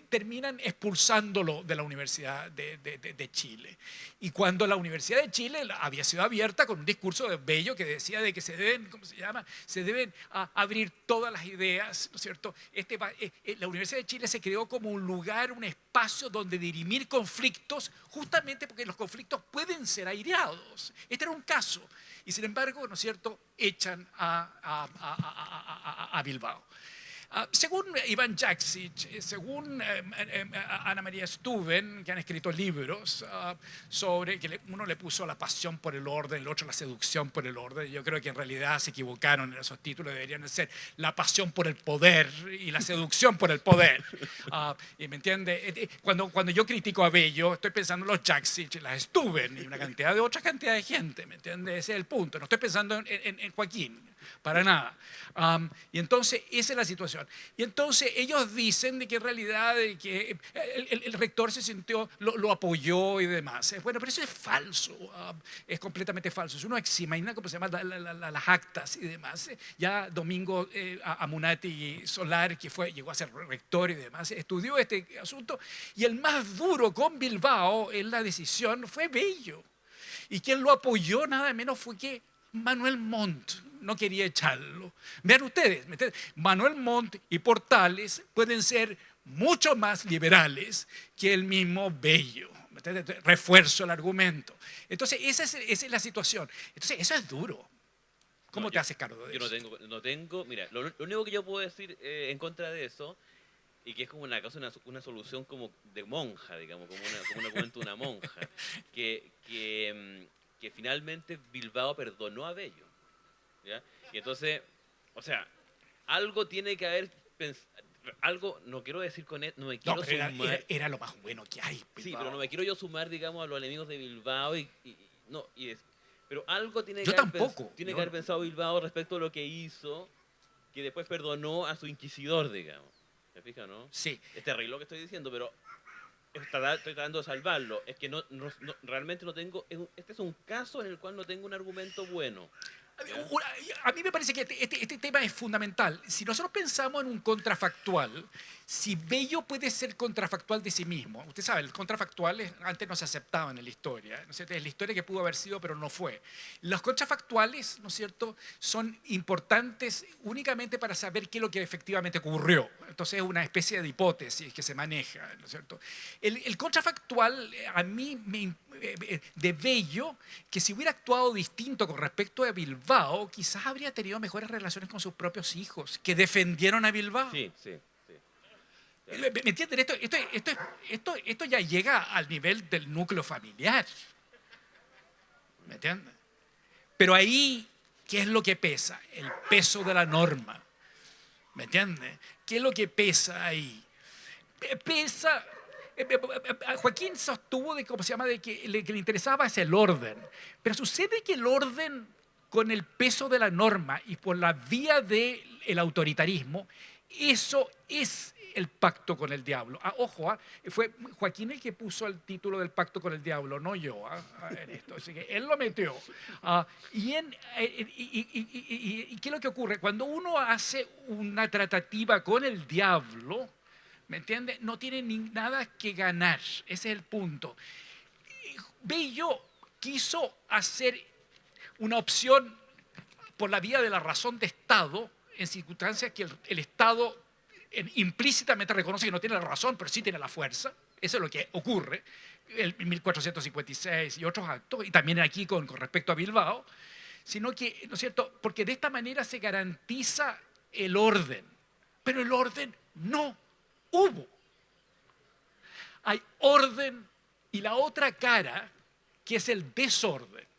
terminan expulsándolo de la Universidad de Chile. Y cuando la Universidad de Chile había sido abierta con un discurso de Bello que decía de que se deben, ¿cómo se llama?, se deben abrir todas las ideas, ¿no es cierto? La Universidad de Chile se creó como un lugar, un espacio donde dirimir conflictos, justamente porque los conflictos pueden ser aireados. Este era un caso. Y sin embargo, ¿no es cierto?, echan a Bilbao. Según Iván Jaksic, según Ana María Stuben, que han escrito libros sobre que uno le puso la pasión por el orden, el otro la seducción por el orden. Yo creo que en realidad se equivocaron en esos títulos, deberían ser la pasión por el poder y la seducción por el poder. ¿Y me entiende? Cuando yo critico a Bello, estoy pensando en los Jaksic, las Stuben y una cantidad de otra cantidad de gente, ¿me entiende? Ese es el punto. No estoy pensando en Joaquín, para nada. Y entonces esa es la situación. Y entonces ellos dicen de que en realidad de que el rector se sintió, lo apoyó y demás. Bueno, pero eso es falso, es completamente falso. Si uno imagina cómo se llama las actas y demás, ya Domingo Amunati Solar, que llegó a ser rector y demás, estudió este asunto, y el más duro con Bilbao en la decisión fue Bello. Y quien lo apoyó nada menos fue que Manuel Montt. No quería echarlo. Vean ustedes, Manuel Montt y Portales pueden ser mucho más liberales que el mismo Bello. Refuerzo el argumento. Entonces, esa es la situación. Entonces, eso es duro. ¿Cómo te haces cargo de eso? Yo no tengo, mira, lo único que yo puedo decir en contra de eso, y que es como una solución como de monja, digamos, como un argumento de una monja, que finalmente Bilbao perdonó a Bello. ¿Ya? Y entonces, o sea, algo tiene que haber algo, no quiero decir con esto, no me quiero sumar. Era lo más bueno que hay. Bilbao. Sí, pero no me quiero yo sumar, digamos, a los enemigos de Bilbao pero algo tiene que haber pensado Bilbao respecto a lo que hizo, que después perdonó a su inquisidor, digamos. ¿Me fijas, no? Sí. Es terrible lo que estoy diciendo, pero estoy tratando de salvarlo. Es que realmente no tengo. Este es un caso en el cual no tengo un argumento bueno. A mí me parece que este tema es fundamental. Si nosotros pensamos en un contrafactual, si Bello puede ser contrafactual de sí mismo, usted sabe, el contrafactual antes no se aceptaban en la historia, ¿no es cierto? Es la historia que pudo haber sido, pero no fue. Los contrafactuales, ¿no es cierto?, son importantes únicamente para saber qué es lo que efectivamente ocurrió. Entonces es una especie de hipótesis que se maneja, ¿no es cierto? El contrafactual, a mí de Bello, que si hubiera actuado distinto con respecto a Bilbao, quizás habría tenido mejores relaciones con sus propios hijos, que defendieron a Bilbao. Sí. ¿Me entienden? Esto ya llega al nivel del núcleo familiar. ¿Me entienden? Pero ahí, ¿qué es lo que pesa? El peso de la norma. ¿Me entienden? ¿Qué es lo que pesa ahí? Pesa Joaquín sostuvo de, ¿cómo se llama?, de que le interesaba es el orden. Pero sucede que el orden, con el peso de la norma y por la vía del autoritarismo, eso es el pacto con el diablo. Ojo, fue Joaquín el que puso el título del pacto con el diablo, no yo, en esto. Así que él lo metió. ¿Y qué es lo que ocurre? Cuando uno hace una tratativa con el diablo, ¿me entiende?, no tiene nada que ganar. Ese es el punto. Bello quiso hacer una opción por la vía de la razón de Estado en circunstancias que el Estado implícitamente reconoce que no tiene la razón, pero sí tiene la fuerza. Eso es lo que ocurre en 1456 y otros actos, y también aquí con respecto a Bilbao, sino que, ¿no es cierto?, porque de esta manera se garantiza el orden, pero el orden no hubo. Hay orden y la otra cara, que es el desorden.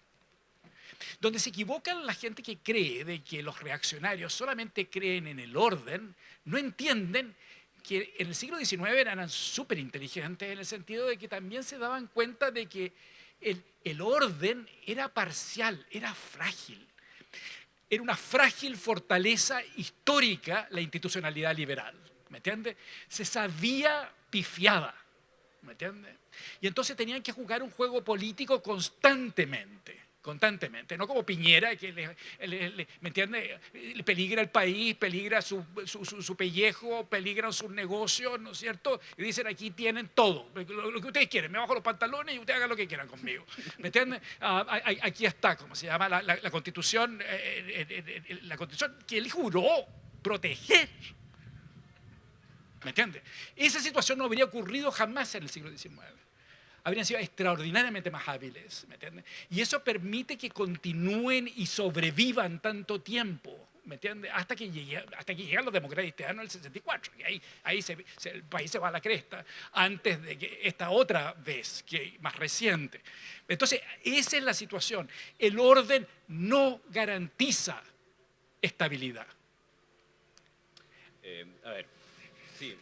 Donde se equivocan la gente que cree de que los reaccionarios solamente creen en el orden, no entienden que en el siglo XIX eran súper inteligentes en el sentido de que también se daban cuenta de que el orden era parcial, era frágil. Era una frágil fortaleza histórica la institucionalidad liberal, ¿me entiende? Se sabía pifiada, ¿me entiende? Y entonces tenían que jugar un juego político constantemente, no como Piñera, que ¿me entiende?, peligra el país, peligra su pellejo, peligran sus negocios, ¿no es cierto? Y dicen, aquí tienen todo, lo que ustedes quieren, me bajo los pantalones y ustedes hagan lo que quieran conmigo, ¿me entiende? Aquí está, ¿cómo se llama?, la Constitución, la Constitución que él juró proteger. ¿Me entiende? Esa situación no habría ocurrido jamás en el siglo XIX. Habrían sido extraordinariamente más hábiles, ¿me entiendes? Y eso permite que continúen y sobrevivan tanto tiempo, ¿me entiendes? Hasta que llegan los demócratas cristianos en el 64, y ahí el país se va a la cresta, antes de que esta otra vez, que más reciente. Entonces, esa es la situación. El orden no garantiza estabilidad. A ver, sí.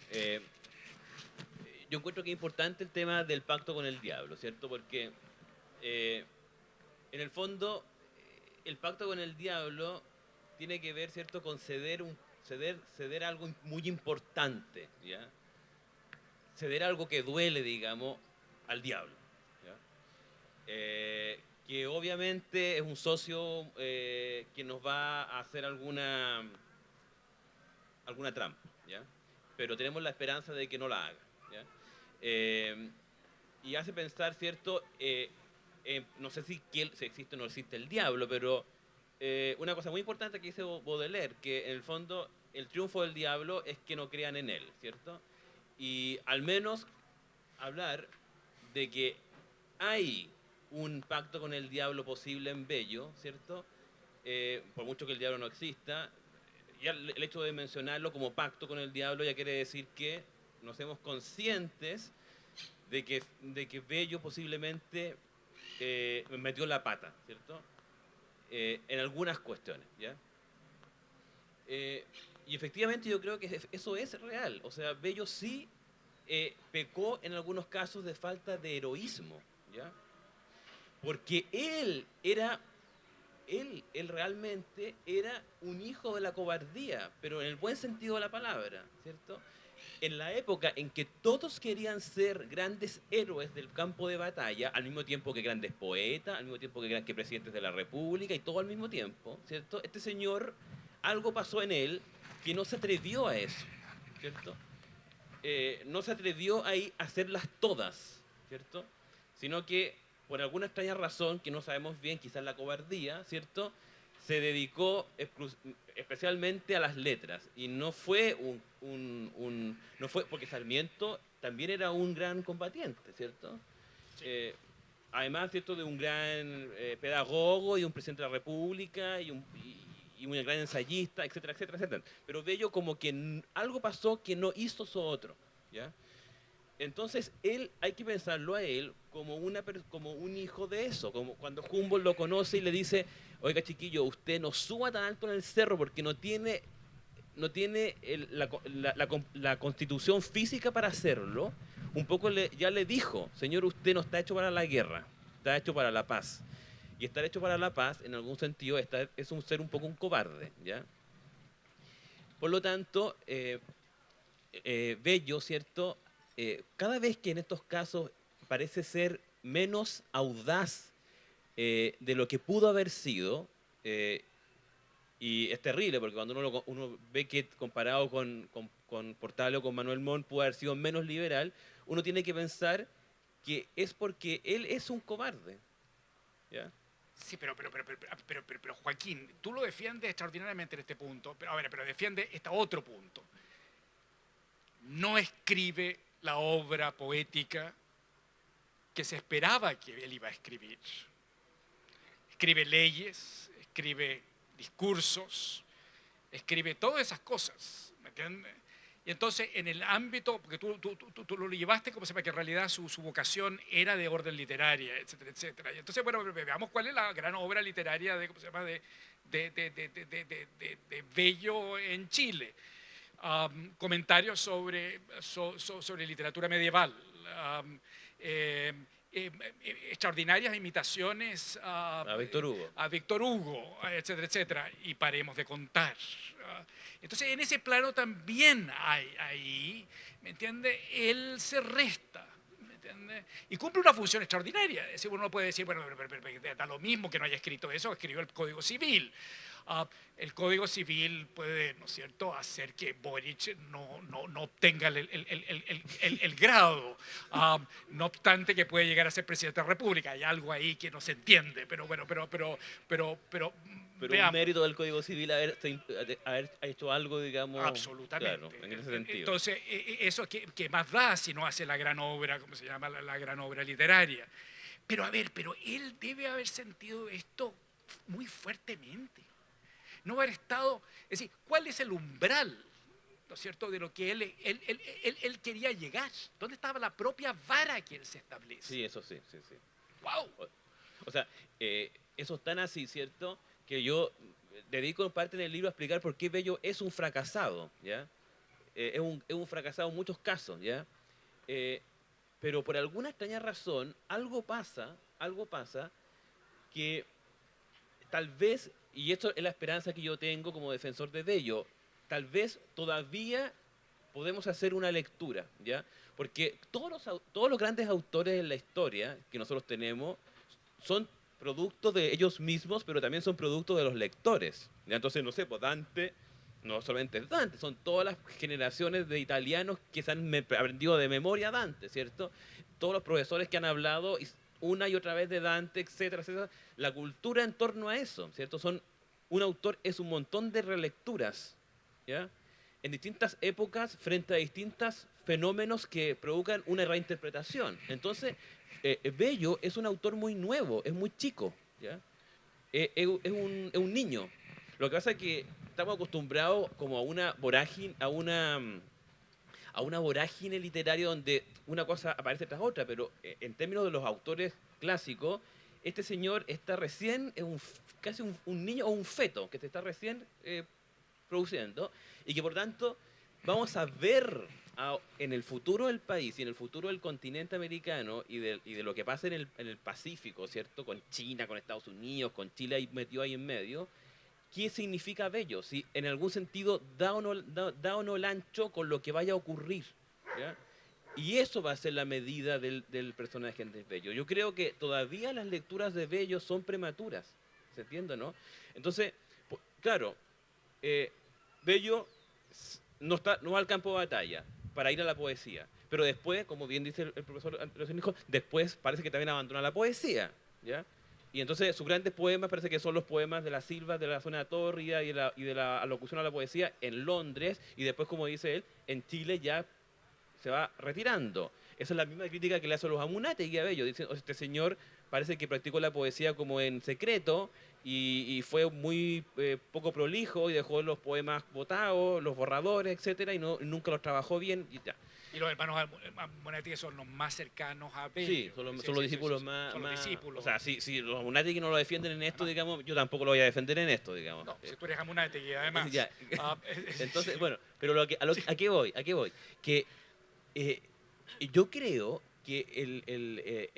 Yo encuentro que es importante el tema del pacto con el diablo, ¿cierto? Porque en el fondo el pacto con el diablo tiene que ver, ¿cierto?, con ceder algo muy importante, ¿ya? Ceder algo que duele, digamos, al diablo, ¿ya? Que obviamente es un socio que nos va a hacer alguna trampa, ¿ya? Pero tenemos la esperanza de que no la haga, ¿ya? Y hace pensar, ¿cierto? No sé si existe o no existe el diablo, pero una cosa muy importante que dice Baudelaire, que en el fondo el triunfo del diablo es que no crean en él, ¿cierto? Y al menos hablar de que hay un pacto con el diablo posible en Bello, ¿cierto? Por mucho que el diablo no exista, ya el hecho de mencionarlo como pacto con el diablo ya quiere decir que nos hacemos conscientes de que Bello posiblemente metió la pata, ¿cierto? En algunas cuestiones, ¿ya? Y efectivamente yo creo que eso es real. O sea, Bello sí pecó en algunos casos de falta de heroísmo, ¿ya? Porque él realmente era un hijo de la cobardía, pero en el buen sentido de la palabra, ¿cierto? En la época en que todos querían ser grandes héroes del campo de batalla, al mismo tiempo que grandes poetas, al mismo tiempo que presidentes de la República, y todo al mismo tiempo, ¿cierto? Este señor, algo pasó en él que no se atrevió a eso, ¿cierto? No se atrevió a hacerlas todas, ¿cierto? Sino que, por alguna extraña razón, que no sabemos bien, quizás la cobardía, ¿cierto?, se dedicó especialmente a las letras. Y no fue no fue porque Sarmiento también era un gran combatiente, ¿cierto? Sí. Además, ¿cierto?, de un gran pedagogo y un presidente de la República y un gran ensayista, etcétera, etcétera, etcétera. Pero Bello como que algo pasó que no hizo eso otro, ¿ya? Entonces, hay que pensarlo a él como un hijo de eso, como cuando Humboldt lo conoce y le dice, oiga chiquillo, usted no suba tan alto en el cerro porque no tiene la constitución física para hacerlo, un poco ya le dijo, señor, usted no está hecho para la guerra, está hecho para la paz. Y estar hecho para la paz, en algún sentido, es un ser un poco un cobarde, ¿ya? Por lo tanto, Bello, ¿cierto? Cada vez que en estos casos parece ser menos audaz de lo que pudo haber sido, y es terrible porque cuando uno ve que comparado con Portal o con Manuel Montt pudo haber sido menos liberal, uno tiene que pensar que es porque él es un cobarde, ¿ya? Sí, pero Joaquín, tú lo defiendes extraordinariamente en este punto, pero a ver, pero defiende este otro punto. No escribe la obra poética que se esperaba que él iba a escribir. Escribe leyes, escribe discursos, escribe todas esas cosas, ¿me entiendes? Y entonces en el ámbito, porque tú lo llevaste como sepa que en realidad su vocación era de orden literaria, etcétera, etcétera. Y entonces, bueno, veamos cuál es la gran obra literaria de, ¿cómo se llama? De Bello en Chile. Comentarios sobre literatura medieval. Um, eh, Extraordinarias imitaciones a Víctor Hugo, etcétera, etcétera, y paremos de contar. Entonces, en ese plano también hay ahí, ¿me entiende? Él se resta, ¿me entiende? Y cumple una función extraordinaria. Es decir, uno puede decir, bueno, pero da lo mismo que no haya escrito eso, escribió el Código Civil. El Código Civil puede, ¿no es cierto?, hacer que Boric no obtenga el grado. No obstante que puede llegar a ser presidente de la República. Hay algo ahí que no se entiende, pero bueno, pero Pero un veamos. mérito del Código Civil haber hecho algo, digamos, Absolutamente. claro, en ese sentido. Entonces, eso que más da si no hace la gran obra, ¿cómo se llama? La gran obra literaria. Pero a ver, pero él debe haber sentido esto muy fuertemente. No haber estado, es decir, ¿cuál es el umbral, ¿no es cierto?, de lo que él quería llegar? ¿Dónde estaba la propia vara que él se establece? Sí, eso sí, sí, sí. ¡Wow! O sea, eso es tan así, ¿cierto?, que yo dedico parte del libro a explicar por qué Bello es un fracasado, ¿ya? Es un fracasado en muchos casos, ¿ya? Pero por alguna extraña razón, algo pasa que tal vez, y esto es la esperanza que yo tengo como defensor de Bello, tal vez todavía podemos hacer una lectura, ¿ya? Porque todos los grandes autores en la historia que nosotros tenemos son productos de ellos mismos, pero también son productos de los lectores, ¿ya? Entonces, no sé, pues Dante, no solamente es Dante, son todas las generaciones de italianos que se han aprendido de memoria Dante, ¿cierto? Todos los profesores que han hablado una y otra vez de Dante, etcétera, etcétera. La cultura en torno a eso, ¿cierto? Un autor es un montón de relecturas, ¿ya? En distintas épocas frente a distintos fenómenos que provocan una reinterpretación. Entonces, Bello es un autor muy nuevo, es muy chico, ¿ya? Es un niño. Lo que pasa es que estamos acostumbrados como a una vorágine, a una vorágine literaria donde una cosa aparece tras otra, pero en términos de los autores clásicos, este señor está recién, es casi un niño o un feto que se está recién produciendo y que por tanto vamos a ver en el futuro del país y en el futuro del continente americano y de lo que pasa en el Pacífico, ¿cierto? Con China, con Estados Unidos, con Chile ahí metido ahí en medio. ¿Qué significa Bello? Si en algún sentido da o no el ancho con lo que vaya a ocurrir, ¿ya? Y eso va a ser la medida del personaje de Bello. Yo creo que todavía las lecturas de Bello son prematuras, ¿se entiende, no? Entonces, claro, Bello no va al campo de batalla para ir a la poesía, pero después, como bien dice el profesor Antonio, después parece que también abandona la poesía, ¿ya? Y entonces sus grandes poemas parece que son los poemas de la Silva, de la zona tórrida y de la alocución a la poesía en Londres, y después, como dice él, en Chile ya se va retirando. Esa es la misma crítica que le hace a los Amunátegui a Bello. Dicen, este señor parece que practicó la poesía como en secreto y fue muy poco prolijo y dejó los poemas botados, los borradores, etcétera, y nunca los trabajó bien. Y ya. Y los hermanos Amunátegui son los más cercanos a Bello. Sí, son los discípulos más... Son los discípulos. O sea, si los Amunátegui no lo defienden en esto, digamos, yo tampoco lo voy a defender en esto, digamos. No, si tú eres Amunátegui, además. Ya. Entonces, bueno, pero ¿a qué voy? Que yo creo que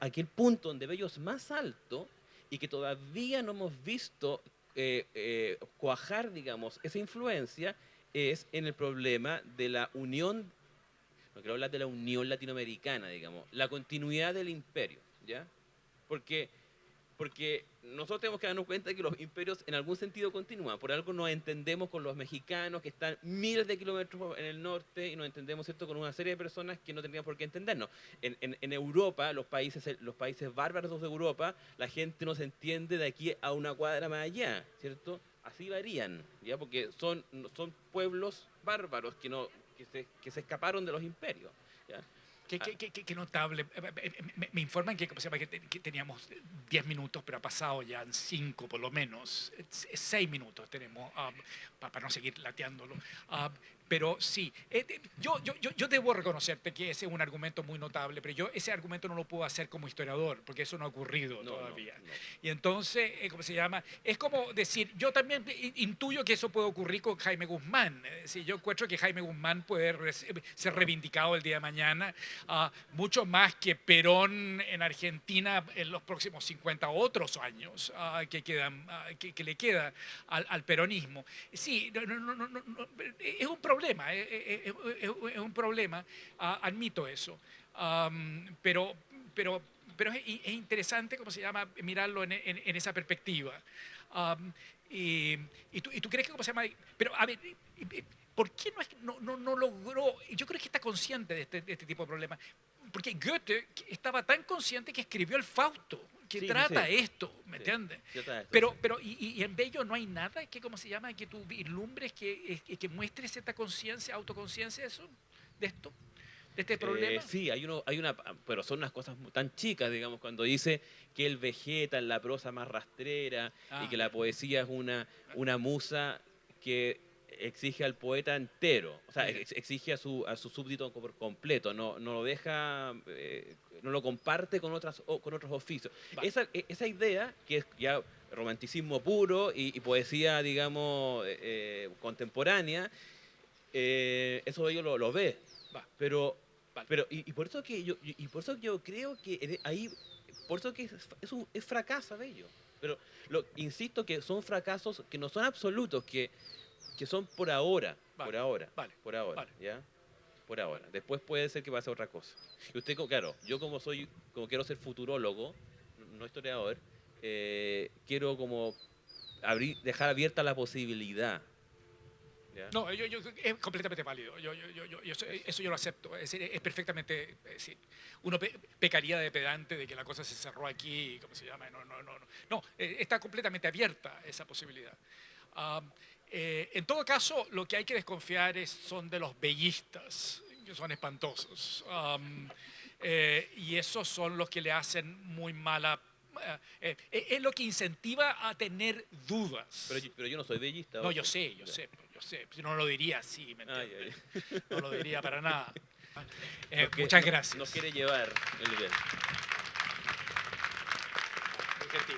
aquel punto donde Bello es más alto y que todavía no hemos visto cuajar, digamos, esa influencia, es en el problema de la unión, no quiero hablar de la unión latinoamericana, digamos, la continuidad del imperio, ¿ya? Porque nosotros tenemos que darnos cuenta de que los imperios en algún sentido continúan. Por algo nos entendemos con los mexicanos que están miles de kilómetros en el norte y nos entendemos, ¿cierto?, con una serie de personas que no tendrían por qué entendernos. En Europa, los países bárbaros de Europa, la gente no se entiende de aquí a una cuadra más allá, ¿cierto? Así varían, ¿ya? Porque son pueblos bárbaros que se escaparon de los imperios, ¿ya? Qué notable. Me informan que, ¿cómo se llama? Que teníamos 10 minutos, pero ha pasado ya en 5 por lo menos. 6 minutos tenemos para no seguir lateándolo. Pero sí, yo debo reconocerte que ese es un argumento muy notable, pero yo ese argumento no lo puedo hacer como historiador, porque eso no ha ocurrido todavía. No. Y entonces, ¿cómo se llama? Es como decir, yo también intuyo que eso puede ocurrir con Jaime Guzmán. Es decir, yo encuentro que Jaime Guzmán puede ser reivindicado el día de mañana, mucho más que Perón en Argentina en los próximos 50 otros años que le queda al peronismo. Sí, es un problema, es un problema, admito eso. Pero es interesante, ¿cómo se llama?, mirarlo en esa perspectiva. ¿Y tú crees que, cómo se llama? Pero, a ver, ¿por qué no logró? Yo creo que está consciente de este tipo de problemas. Porque Goethe estaba tan consciente que escribió el Fausto, que Sí, trata sí. esto, ¿me entiendes? Pero Pero y en Bello no hay nada que, ¿cómo se llama?, que tú vislumbres que muestres esta conciencia, autoconciencia de esto, de este problema. sí, pero son unas cosas tan chicas, digamos, cuando dice que él vegeta en la prosa más rastrera y que la poesía es una musa que exige al poeta entero, o sea, exige a su súbdito por completo, no lo deja, no lo comparte con otros oficios. Vale. Esa idea, que es ya romanticismo puro y poesía, digamos, contemporánea, eso ellos lo ve, Va. pero Vale. por eso que por eso yo creo que ahí, por eso que es fracaso Bello. Pero insisto que son fracasos que no son absolutos, que son por ahora, Vale, vale, por ahora, vale. ¿ya? Por ahora. Después puede ser que pase otra cosa. Y usted, claro, yo como quiero ser futurólogo, no historiador, quiero como dejar abierta la posibilidad. ¿Ya? No, es completamente válido. Eso yo lo acepto. Es perfectamente. Es decir, uno pecaría de pedante de que la cosa se cerró aquí, ¿cómo se llama? No, está completamente abierta esa posibilidad. En todo caso, lo que hay que desconfiar son de los bellistas, que son espantosos. Y esos son los que le hacen muy mala. Es lo que incentiva a tener dudas. Pero yo no soy bellista. No, yo sé. Si no lo diría así, ¿me entiendes? No lo diría para nada. Muchas gracias. Nos quiere llevar el nivel. Muy gentil.